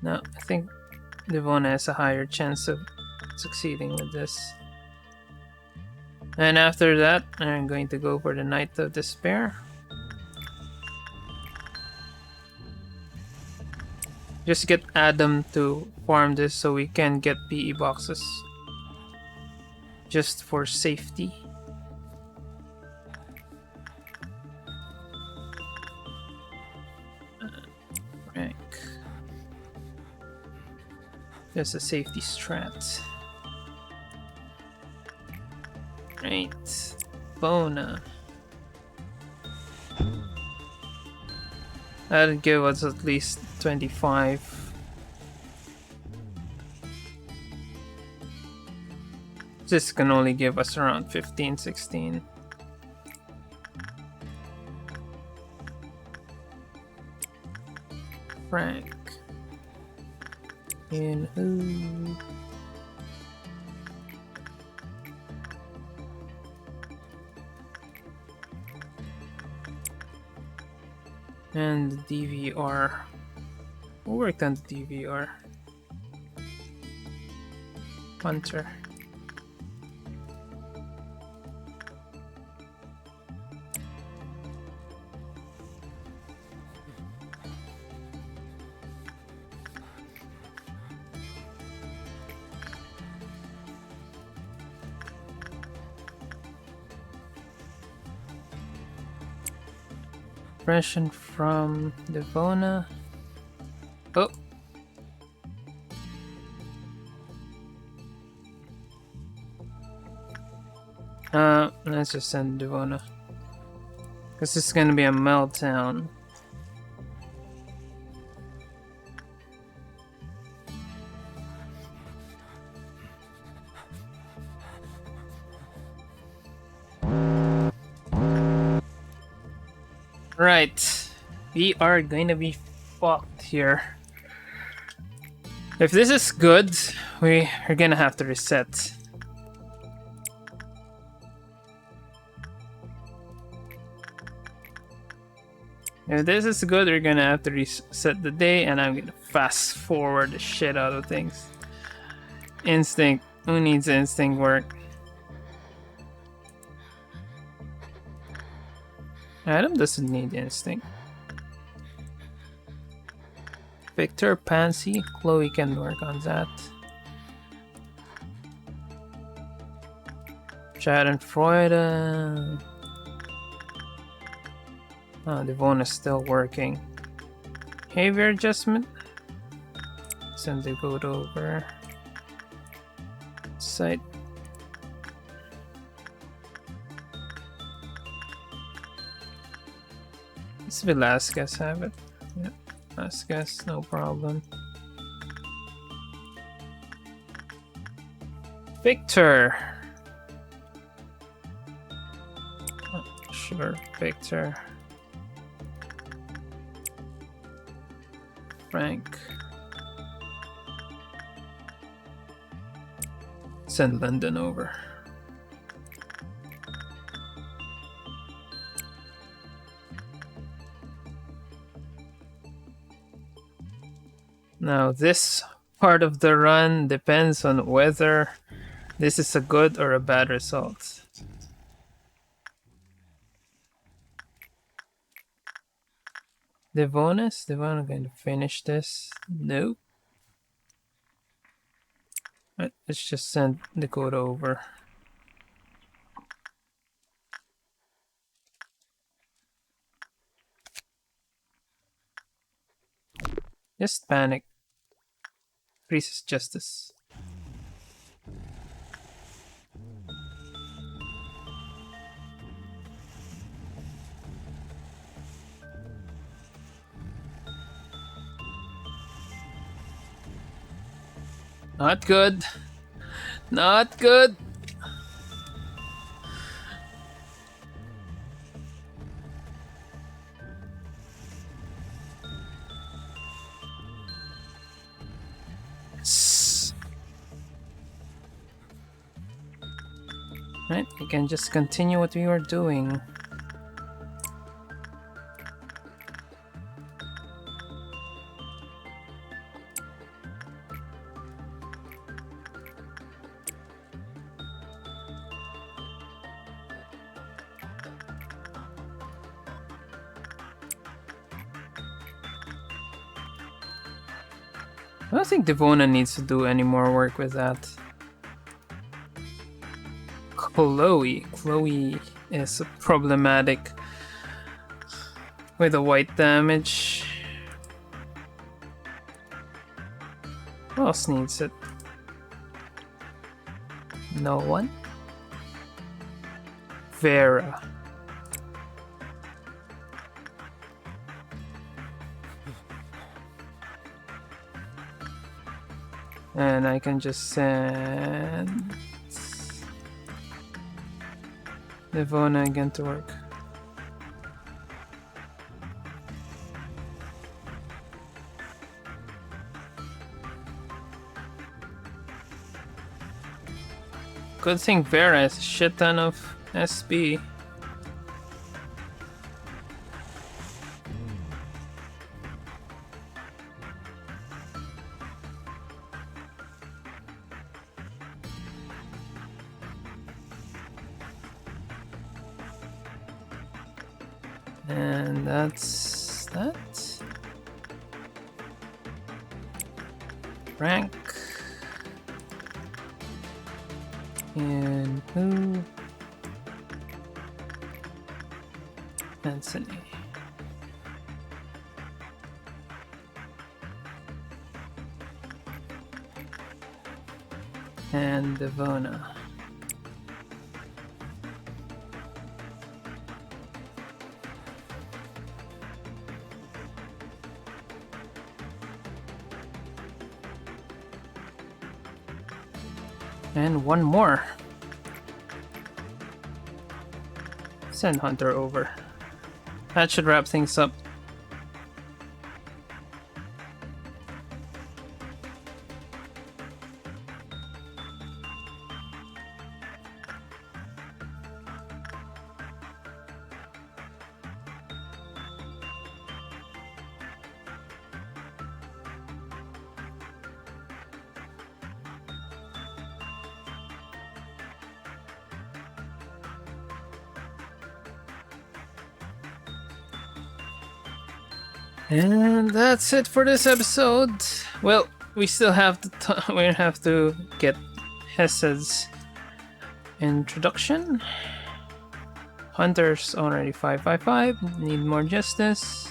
No, I think Devona has a higher chance of succeeding with this. And after that, I'm going to go for the Night of Despair. Just get Adam to farm this so we can get PE boxes. Just for safety. Rank. There's a safety strat. Right. Bona. That'll give us at least 25. This can only give us around 15, 16. Frank. In who? And the DVR. Who worked on the DVR? Hunter. Impression from Devona. Oh. Let's just send Devona. This is gonna be a meltdown. Right, we are going to be fucked here. If this is good, we are gonna have to reset. If this is good, we're gonna have to reset the day, and I'm gonna fast forward the shit out of things. Instinct. Who needs instinct work? Adam doesn't need instinct. Victor, Pansy, Chloe can work on that. Chad and Freud. Oh, Devon is still working. Behavior adjustment. Send the code over. Site. Let's Velasquez have it. Yeah, Velasquez, no problem. Victor. Oh, sure, Victor. Frank. Send London over. Now this part of the run depends on whether this is a good or a bad result. Devona? Devona going to finish this? Nope. Right, let's just send the code over. Just panic. Increases justice. Not good. Not good. Right, we can just continue what we were doing. I don't think Devona needs to do any more work with that. Chloe is problematic with the white damage. Who else needs it? No one? Vera. And I can just send Devona again to work. Good thing Vera has a shit ton of SB. And that's that. Rank. And who? Anthony. And Devona. And one more. Send Hunter over. That should wrap things up. And that's it for this episode. Well, we still have to we have to get Hesed's introduction. Hunter's already 555. Need more justice.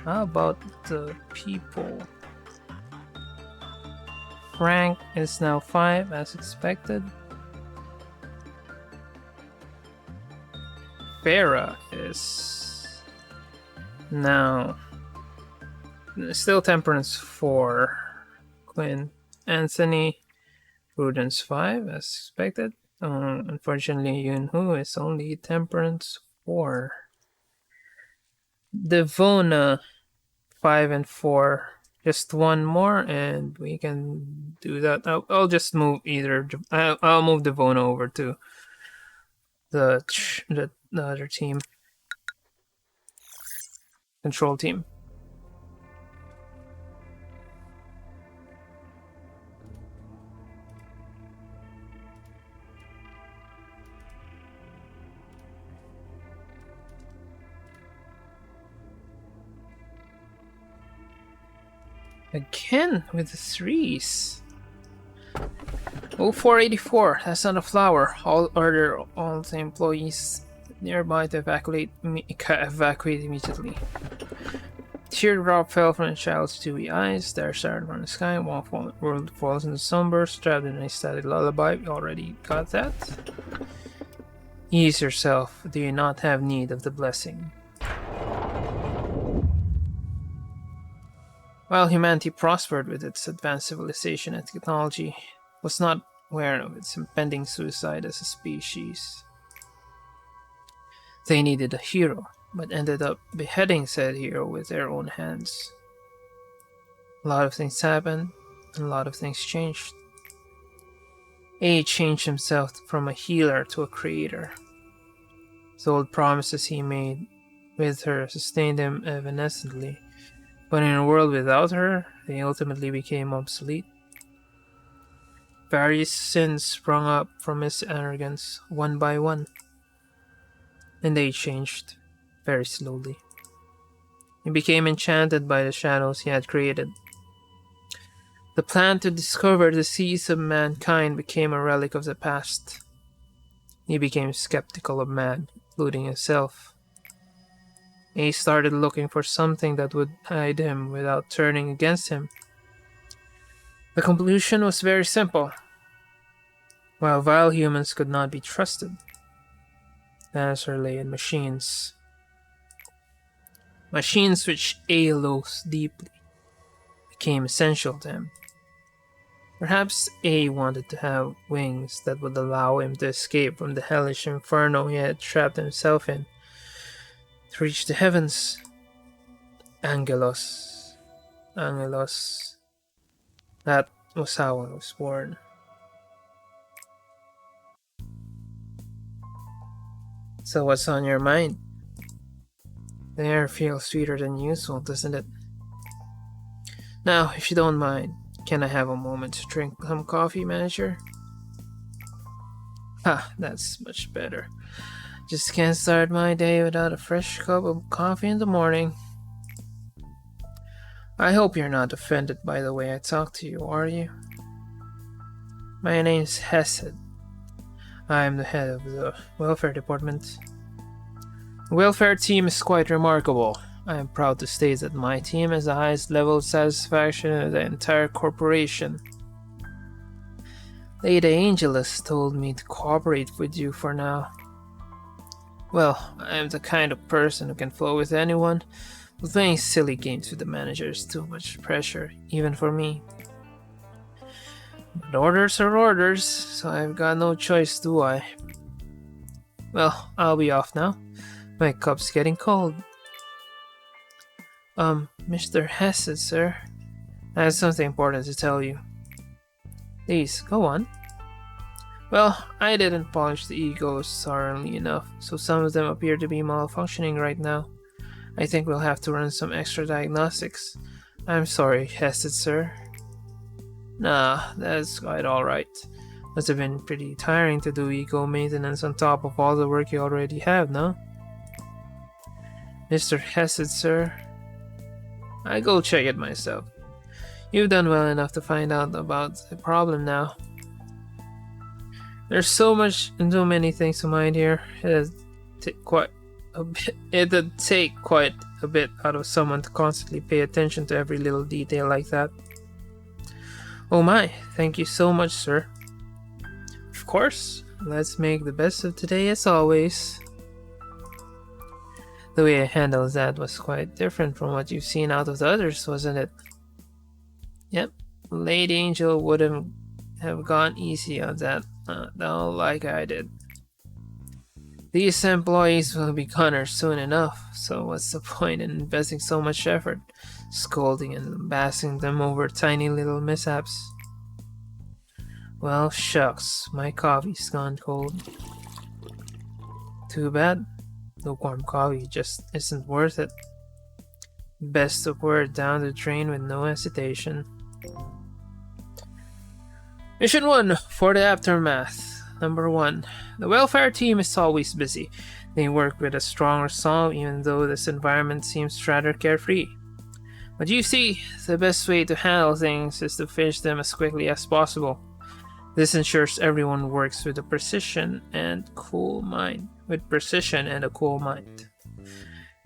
How about the people? Frank is now 5 as expected. Farah is now still Temperance 4. Quinn. Anthony. Prudence 5 as expected. Unfortunately, Yunhu is only Temperance 4. Devona 5 and 4. Just one more and we can do that. I'll just move either. I'll move Devona over to the other team. Control team. Again with the threes. 0484, that's not a flower. Order all the employees nearby to evacuate immediately. Teardrop fell from the child's dewy eyes. Stars started from the sky. One world falls into slumber, strapped in a static lullaby. We already got that. Ease yourself. Do you not have need of the blessing? While humanity prospered with its advanced civilization and technology, it was not aware of its impending suicide as a species. They needed a hero, but ended up beheading said hero with their own hands. A lot of things happened, and a lot of things changed. A changed himself from a healer to a creator. The old promises he made with her sustained him evanescently, but in a world without her, they ultimately became obsolete. Various sins sprung up from his arrogance, one by one, and they changed very slowly. He became enchanted by the shadows he had created. The plan to discover the seeds of mankind became a relic of the past. He became skeptical of man, including himself. He started looking for something that would hide him without turning against him. The conclusion was very simple. While vile humans could not be trusted, the answer lay in machines. Machines which A loathed deeply became essential to him. Perhaps A wanted to have wings that would allow him to escape from the hellish inferno he had trapped himself in, to reach the heavens. Angelos. Angelos. That was how I was born. So what's on your mind? The air feels sweeter than usual, doesn't it? Now, if you don't mind, can I have a moment to drink some coffee, manager? Ha, that's much better. Just can't start my day without a fresh cup of coffee in the morning. I hope you're not offended by the way I talk to you, are you? My name's Hesed. I am the head of the welfare department. The welfare team is quite remarkable. I am proud to state that my team has the highest level of satisfaction in the entire corporation. Lady Angelus told me to cooperate with you for now. Well, I am the kind of person who can flow with anyone, but playing silly games with the manager is too much pressure, even for me. But orders are orders, so I've got no choice, do I? Well, I'll be off now. My cup's getting cold. Mr. Hesed, sir. I have something important to tell you. Please, go on. Well, I didn't polish the egos thoroughly enough, so some of them appear to be malfunctioning right now. I think we'll have to run some extra diagnostics. I'm sorry, Hesed, sir. Nah, that's quite alright. Must have been pretty tiring to do ego maintenance on top of all the work you already have, no? Mr. Hesed, sir. I go check it myself. You've done well enough to find out about the problem now. There's so much and so many things to mind here. It'd take quite a bit out of someone to constantly pay attention to every little detail like that. Oh my, thank you so much, sir. Of course, let's make the best of today as always. The way I handled that was quite different from what you've seen out of the others, wasn't it? Yep, Lady Angel wouldn't have gone easy on that, no, like I did. These employees will be gunners soon enough, so what's the point in investing so much effort, scolding and lambasting them over tiny little mishaps? Well, shucks, my coffee's gone cold. Too bad. Lukewarm coffee just isn't worth it. Best to pour it down the drain with no hesitation. Mission 1 for the aftermath. Number 1. The welfare team is always busy. They work with a strong resolve even though this environment seems rather carefree. But you see, the best way to handle things is to finish them as quickly as possible. This ensures everyone works with a precision and cool mind.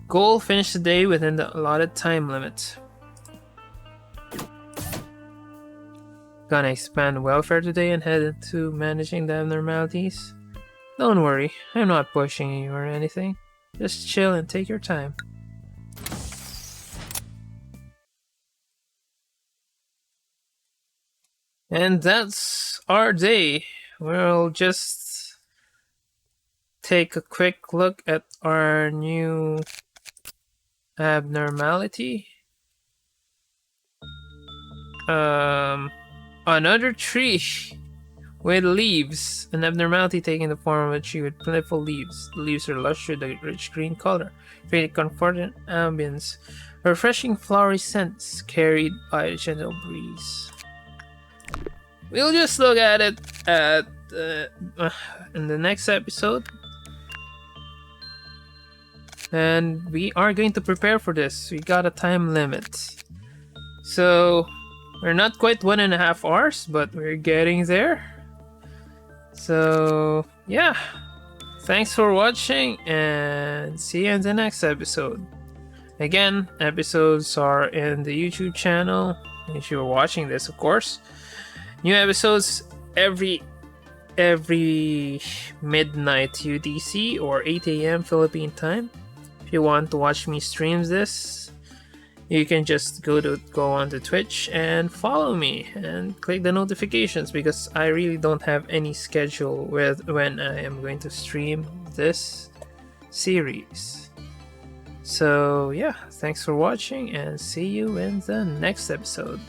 Goal: finish the day within the allotted time limit. Gonna expand welfare today and head into managing the abnormalities. Don't worry, I'm not pushing you or anything. Just chill and take your time. And that's our day. We'll just take a quick look at our new abnormality. Another tree with leaves. An abnormality taking the form of a tree with plentiful leaves. The leaves are lush with a rich green color, creating comforting ambience. Refreshing flowery scents carried by a gentle breeze. We'll just look at it in the next episode. And we are going to prepare for this. We got a time limit. So, we're not quite 1.5 hours, but we're getting there. So, yeah. Thanks for watching and see you in the next episode. Again, episodes are in the YouTube channel, if you're watching this, of course. New episodes every midnight UTC or 8 a.m. Philippine time. If you want to watch me stream this, you can just go on to Twitch and follow me and click the notifications, because I really don't have any schedule with when I am going to stream this series. So yeah, thanks for watching and see you in the next episode.